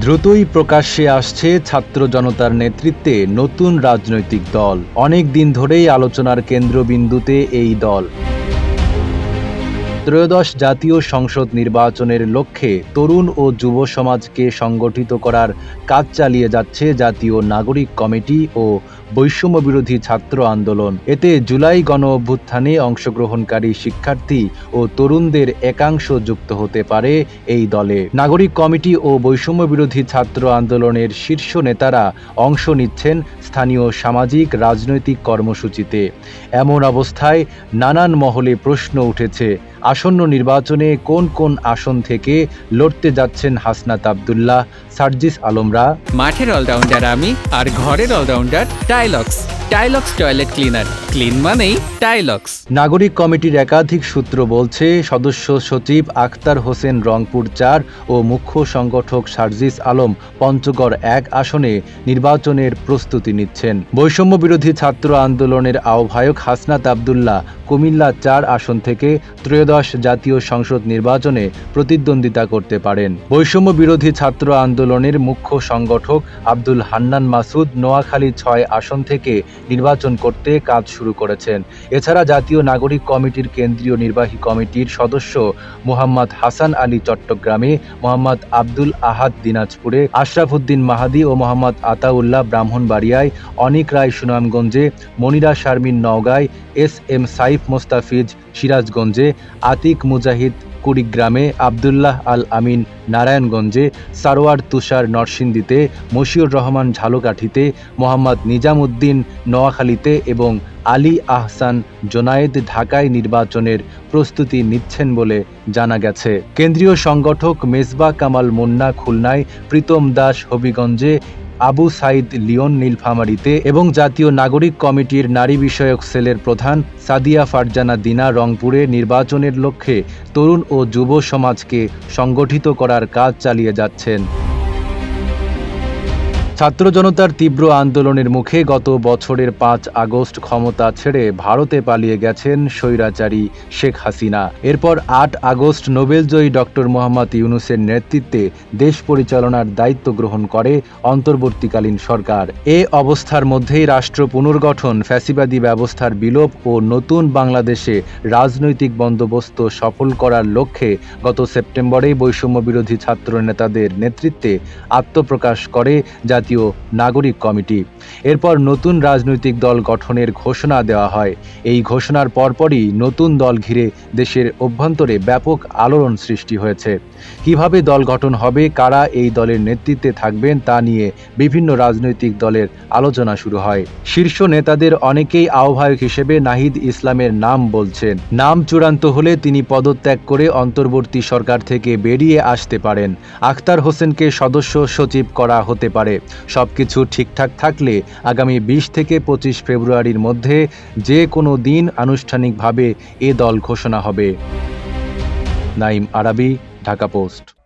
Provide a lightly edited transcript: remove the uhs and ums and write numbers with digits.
দ্রুতই প্রকাশ্যে আসছে ছাত্র জনতার নেতৃত্বে নতুন রাজনৈতিক দল। অনেক দিন ধরেই আলোচনার কেন্দ্রবিন্দুতে এই দল। ত্রয়োদশ জাতীয় সংসদ নির্বাচনের লক্ষ্যে তরুণ ও যুব সমাজকে সংগঠিত করার কাজ চালিয়ে যাচ্ছে জাতীয় নাগরিক কমিটি ও বৈষম্যবিরোধী ছাত্র আন্দোলন। এতে জুলাই গণ অভ্যুত্থানে অংশগ্রহণকারী শিক্ষার্থী ও তরুণদের একাংশ যুক্ত হতে পারে এই দলে। নাগরিক কমিটি ও বৈষম্যবিরোধী ছাত্র আন্দোলনের শীর্ষ নেতারা অংশ নিচ্ছেন স্থানীয় সামাজিক রাজনৈতিক কর্মসূচিতে। এমন অবস্থায় নানান মহলে প্রশ্ন উঠেছে, আসন্ন নির্বাচনে কোন কোন আসন থেকে লড়তে যাচ্ছেন হাসনাত আব্দুল্লাহ, সার্জিস আলমরা? মাঠের অলরাউন্ডার আমি, আর ঘরের অলরাউন্ডার টাইলক্স। টাইলক্স টয়লেট ক্লিনার, ক্লিন মানেই টাইলক্স। নাগরিক কমিটির একাধিক সূত্র বলছে, সদস্য সচিব আখতার হোসেন রংপুর ৪ ও মুখ্য সংগঠক সার্জিস আলম পঞ্চগড় ১ আসনে নির্বাচনের প্রস্তুতি নিচ্ছেন। বৈষম্য বিরোধী ছাত্র আন্দোলনের আহ্বায়ক হাসনাত আব্দুল্লাহ কুমিল্লা ৪ আসন থেকে ত্রয়োদশ জাতীয় সংসদ নির্বাচনে প্রতিদ্বন্দ্বিতা করতে পারেন। বৈষম্য বিরোধী ছাত্র আন্দোলনের মুখ্য সংগঠক আব্দুল হান্নান মাসুদ নোয়াখালী ৬ আসন থেকে নির্বাচন করতে কাজ শুরু করেছেন। এছাড়া জাতীয় নাগরিক কমিটির কেন্দ্রীয় নির্বাহী কমিটির সদস্য মোহাম্মদ হাসান আলী চট্টগ্রামে, মোহাম্মদ আব্দুল আহাদ দিনাজপুরে, আশরাফ উদ্দিন মাহাদি ও মোহাম্মদ আতাউল্লাহ ব্রাহ্মণবাড়িয়ায়, অনিক রায় সুনামগঞ্জে, মনিরা শারমিন নওগাঁয়, এস.এম. সাইফ মোস্তাফিজ সিরাজগঞ্জে, আতিক মুজাহিদ কুড়িগ্রামে, আবদুল্লাহ আল আমিন নারায়ণগঞ্জে, সারোয়ার তুষার নরসিংদীতে, মশিউর রহমান ঝালকাঠিতে, মোহাম্মদ নিজাম উদ্দিন নোয়াখালীতে এবং আলী আহসান জোনায়েদ ঢাকায় নির্বাচনের প্রস্তুতি নিচ্ছেন বলে জানা গেছে। কেন্দ্রীয় সংগঠক মেজবা কামাল মুন্না খুলনায়, প্রীতম দাস হবিগঞ্জে, আবু সাইদ লিওন নীলফামারীতে এবং জাতীয় নাগরিক কমিটির নারী বিষয়ক সেলের প্রধান সাদিয়া ফারজানা দিনা রংপুরে নির্বাচনের লক্ষ্যে তরুণ ও যুব সমাজকে সংগঠিত করার কাজ চালিয়ে যাচ্ছেন। ছাত্র জনতার তীব্র আন্দোলনের মুখে গত বছরের ৫ আগস্ট ক্ষমতা ছেড়ে ভারতে পালিয়ে গেছেন স্বৈরাচারী শেখ হাসিনা। এরপর ৮ আগস্ট নোবেলজয়ী ডক্টর মোহাম্মদ ইউনূসের নেতৃত্বে দেশ পরিচালনার দায়িত্ব গ্রহণ করে অন্তর্বর্তীকালীন সরকার। এ অবস্থার মধ্যেই রাষ্ট্র পুনর্গঠন, ফ্যাসিবাদী ব্যবস্থার বিলোপ ও নতুন বাংলাদেশে রাজনৈতিক বন্দোবস্ত সফল করার লক্ষ্যে গত সেপ্টেম্বরে বৈষম্য বিরোধী ছাত্র নেতাদের নেতৃত্বে আত্মপ্রকাশ করে জাতীয় নাগরিক কমিটি। এরপর নতুন রাজনৈতিক দল গঠনের ঘোষণা দেওয়া হয়। এই ঘোষণার পরপরই নতুন দল ঘিরে দেশের অভ্যন্তরে ব্যাপক আলোড়ন সৃষ্টি হয়েছে। কিভাবে দল গঠন হবে, কারা এই দলের নেতৃত্বে থাকবেন তা নিয়ে বিভিন্ন রাজনৈতিক দলের আলোচনা শুরু হয়। শীর্ষ নেতাদের অনেকেই আহ্বায়ক হিসেবে নাহিদ ইসলামের নাম বলছেন। নাম চূড়ান্ত হলে তিনি পদত্যাগ করে অন্তর্বর্তী সরকার থেকে বেরিয়ে আসতে পারেন। আখতার হোসেনকে সদস্য সচিব করা হতে পারে। সবকিছু ঠিকঠাক থাকলে আগামী ২০ থেকে ২৫ ফেব্রুয়ারির মধ্যে যে কোনো দিন আনুষ্ঠানিকভাবে এ দল ঘোষণা হবে। নাঈম আরাবী, ঢাকা পোস্ট।